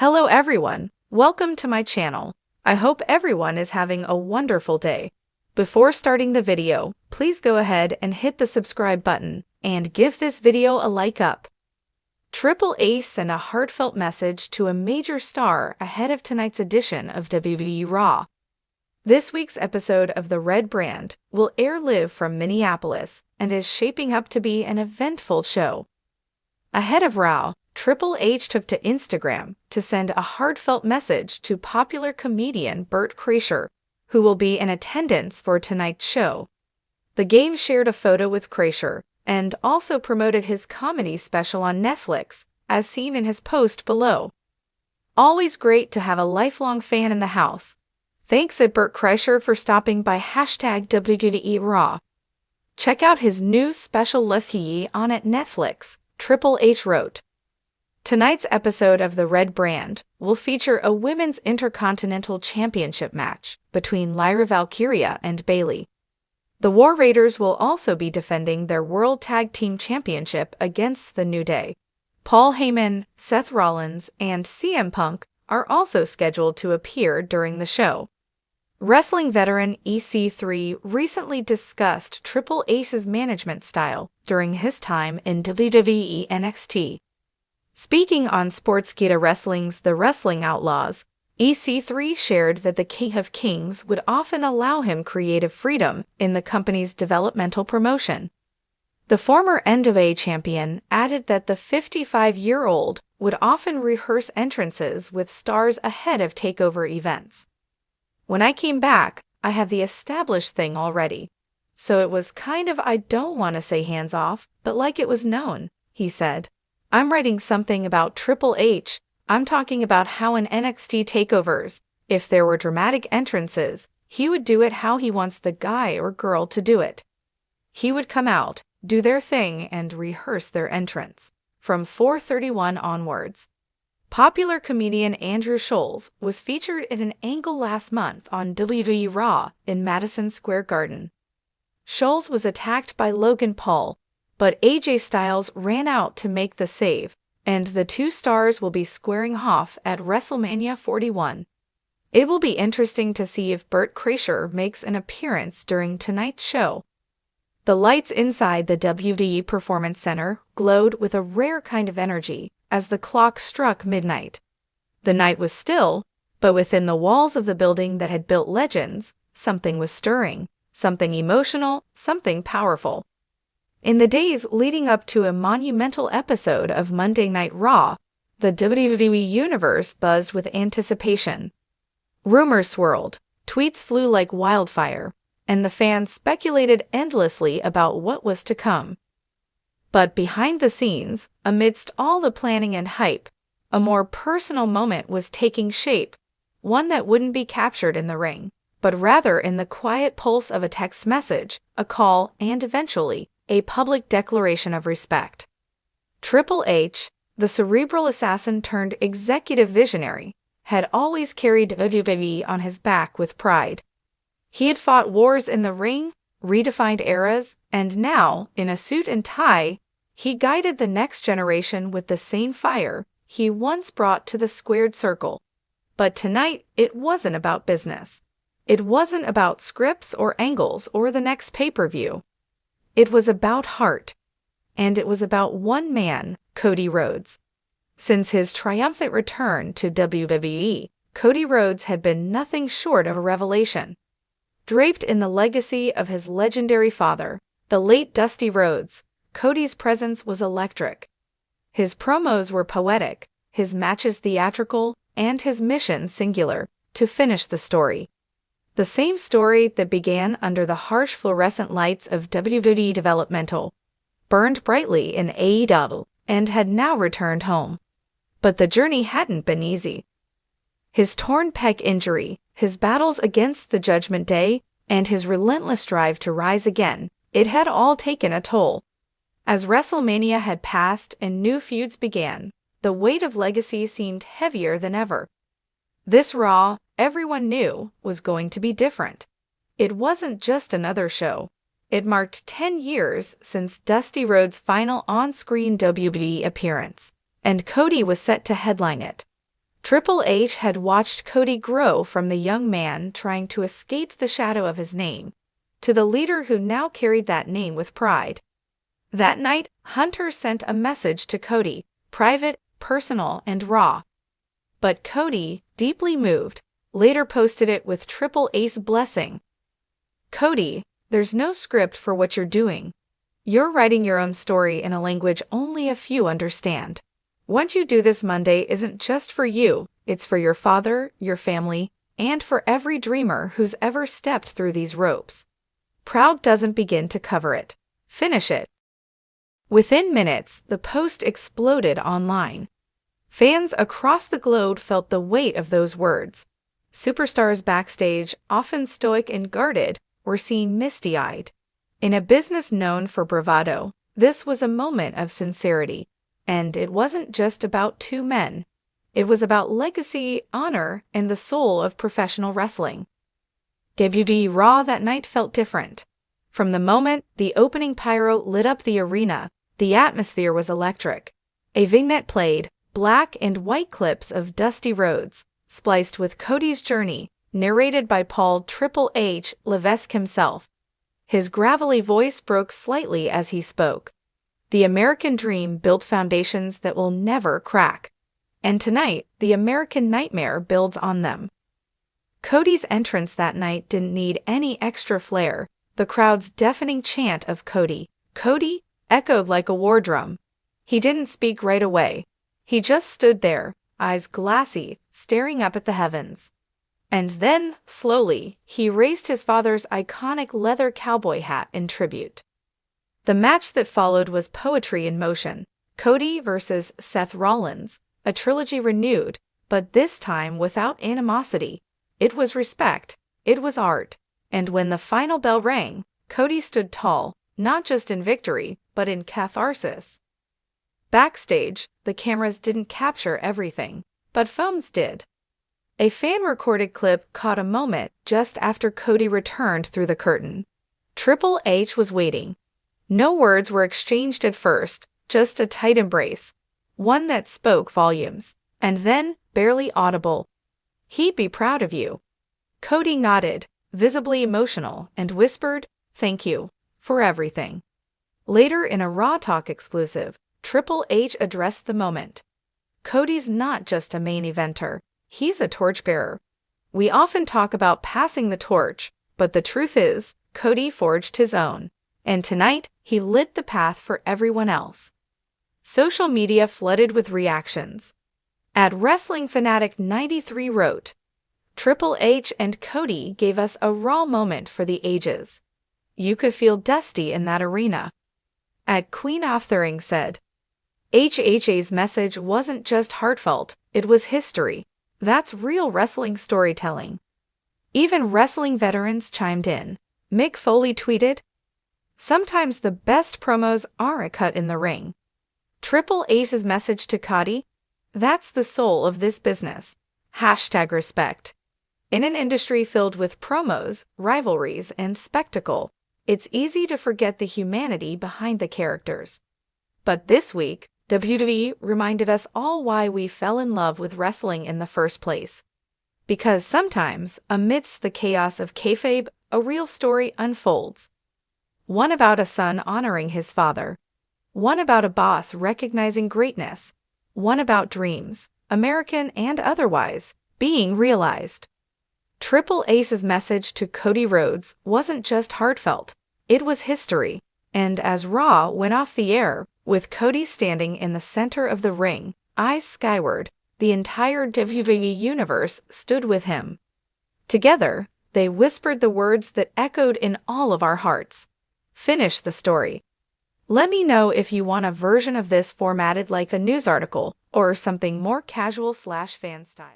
Hello everyone, welcome to my channel. I hope everyone is having a wonderful day. Before starting the video, please go ahead and hit the subscribe button and give this video a like up. Triple H sent a heartfelt message to a major star ahead of tonight's edition of WWE Raw. This week's episode of the Red Brand will air live from Minneapolis and is shaping up to be an eventful show. Ahead of Raw, Triple H took to Instagram to send a heartfelt message to popular comedian Bert Kreischer, who will be in attendance for tonight's show. The game shared a photo with Kreischer and also promoted his comedy special on Netflix, as seen in his post below. Always great to have a lifelong fan in the house. Thanks at Bert Kreischer for stopping by #WWE Raw. Check out his new special Levesque on at Netflix, Triple H wrote. Tonight's episode of the Red Brand will feature a Women's Intercontinental Championship match between Lyra Valkyria and Bayley. The War Raiders will also be defending their World Tag Team Championship against the New Day. Paul Heyman, Seth Rollins, and CM Punk are also scheduled to appear during the show. Wrestling veteran EC3 recently discussed Triple H's management style during his time in WWE NXT. Speaking on Sportskeeda Wrestling's The Wrestling Outlaws, EC3 shared that the King of Kings would often allow him creative freedom in the company's developmental promotion. The former NWA champion added that the 55-year-old would often rehearse entrances with stars ahead of takeover events. When I came back, I had the established thing already. So it was kind of, I don't want to say hands off, but like it was known, he said. I'm writing something about Triple H. I'm talking about how in NXT takeovers, if there were dramatic entrances, he would do it how he wants the guy or girl to do it. He would come out, do their thing, and rehearse their entrance. From 4/31 onwards. Popular comedian Andrew Scholes was featured in an angle last month on WWE Raw in Madison Square Garden. Scholes was attacked by Logan Paul, but AJ Styles ran out to make the save, and the two stars will be squaring off at WrestleMania 41. It will be interesting to see if Bert Kreischer makes an appearance during tonight's show. The lights inside the WWE Performance Center glowed with a rare kind of energy as the clock struck midnight. The night was still, but within the walls of the building that had built legends, something was stirring, something emotional, something powerful. In the days leading up to a monumental episode of Monday Night Raw, the WWE Universe buzzed with anticipation. Rumors swirled, tweets flew like wildfire, and the fans speculated endlessly about what was to come. But behind the scenes, amidst all the planning and hype, a more personal moment was taking shape, one that wouldn't be captured in the ring, but rather in the quiet pulse of a text message, a call, and eventually, a public declaration of respect. Triple H, the cerebral assassin turned executive visionary, had always carried WWE on his back with pride. He had fought wars in the ring, redefined eras, and now, in a suit and tie, he guided the next generation with the same fire he once brought to the squared circle. But tonight, it wasn't about business. It wasn't about scripts or angles or the next pay-per-view. It was about heart. And it was about one man, Cody Rhodes. Since his triumphant return to WWE, Cody Rhodes had been nothing short of a revelation. Draped in the legacy of his legendary father, the late Dusty Rhodes, Cody's presence was electric. His promos were poetic, his matches theatrical, and his mission singular, to finish the story. The same story that began under the harsh fluorescent lights of WWE developmental, burned brightly in AEW, and had now returned home. But the journey hadn't been easy. His torn pec injury, his battles against the Judgment Day, and his relentless drive to rise again, it had all taken a toll. As WrestleMania had passed and new feuds began, the weight of legacy seemed heavier than ever. This Raw, everyone knew, was going to be different. It wasn't just another show. It marked 10 years since Dusty Rhodes' final on-screen WWE appearance, and Cody was set to headline it. Triple H had watched Cody grow from the young man trying to escape the shadow of his name to the leader who now carried that name with pride. That night, Hunter sent a message to Cody, private, personal, and raw. But Cody, deeply moved, later posted it with Triple H's blessing. "Cody, there's no script for what you're doing. You're writing your own story in a language only a few understand. What you do this Monday isn't just for you, it's for your father, your family, and for every dreamer who's ever stepped through these ropes. Proud doesn't begin to cover it. Finish it." Within minutes, the post exploded online. Fans across the globe felt the weight of those words. Superstars backstage, often stoic and guarded, were seen misty-eyed. In a business known for bravado, this was a moment of sincerity. And it wasn't just about two men. It was about legacy, honor, and the soul of professional wrestling. WWE Raw that night felt different. From the moment the opening pyro lit up the arena, the atmosphere was electric. A vignette played, black and white clips of Dusty Rhodes, spliced with Cody's journey, narrated by Paul Triple H Levesque himself. His gravelly voice broke slightly as he spoke. The American dream built foundations that will never crack. And tonight, the American nightmare builds on them. Cody's entrance that night didn't need any extra flair. The crowd's deafening chant of "Cody, Cody," echoed like a war drum. He didn't speak right away. He just stood there, eyes glassy, staring up at the heavens. And then, slowly, he raised his father's iconic leather cowboy hat in tribute. The match that followed was poetry in motion. Cody versus Seth Rollins, a trilogy renewed, but this time without animosity. It was respect. It was art. And when the final bell rang, Cody stood tall, not just in victory, but in catharsis. Backstage, the cameras didn't capture everything, but phones did. A fan-recorded clip caught a moment just after Cody returned through the curtain. Triple H was waiting. No words were exchanged at first, just a tight embrace, one that spoke volumes, and then, barely audible, "He'd be proud of you." Cody nodded, visibly emotional, and whispered, "Thank you, for everything." Later in a Raw Talk exclusive, Triple H addressed the moment. "Cody's not just a main eventer, he's a torchbearer. We often talk about passing the torch, but the truth is, Cody forged his own. And tonight, he lit the path for everyone else." Social media flooded with reactions. At Wrestling Fanatic 93 wrote, "Triple H and Cody gave us a raw moment for the ages. You could feel Dusty in that arena." At Queen Offthering said, "HHA's message wasn't just heartfelt, it was history. That's real wrestling storytelling." Even wrestling veterans chimed in. Mick Foley tweeted, "Sometimes the best promos aren't cut in the ring." Triple H's message to Cody, "That's the soul of this business. #respect. In an industry filled with promos, rivalries, and spectacle, it's easy to forget the humanity behind the characters." But this week, WWE reminded us all why we fell in love with wrestling in the first place. Because sometimes, amidst the chaos of kayfabe, a real story unfolds. One about a son honoring his father. One about a boss recognizing greatness. One about dreams, American and otherwise, being realized. Triple H's message to Cody Rhodes wasn't just heartfelt, it was history. And as Raw went off the air, with Cody standing in the center of the ring, eyes skyward, the entire WWE Universe stood with him. Together, they whispered the words that echoed in all of our hearts. "Finish the story." Let me know if you want a version of this formatted like a news article or something more casual/fan style.